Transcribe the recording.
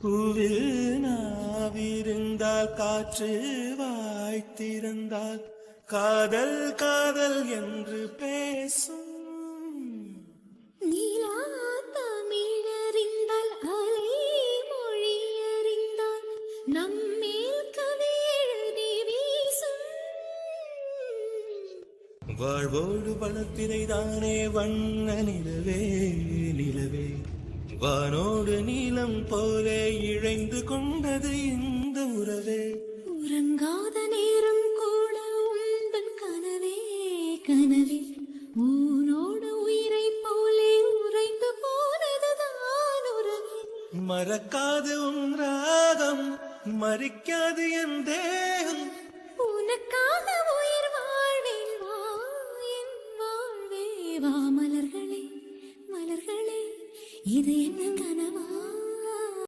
பூவில் நாவிருந்தால் காற்று வாய்த்திருந்தால் காதல் காதல் என்று பேசும். நீலா தமிழறிந்தால் அலை மொழி அறிந்தால் நம்மேல் கவி எழுதி வீசும். வாழ்வோடு வளர்ப்பினைதானே வண்ண நிலவே நிலவே, வானோடு நீலம் போலே இழைந்து கொண்டது இந்த உறவே. உறங்காத நேரம் கூட உந்தன் கனவே கனவே, ஊனோடு உயிரை போலே உறைந்து போனதுதான் உறவே. மறக்காது உன் ராகம், மறிக்காது என் தேகம், உனக்காக உயிர் வாழ்வேன் வா என் வாழ்வே வா. மலர்களே மலர்களே, இது என்ன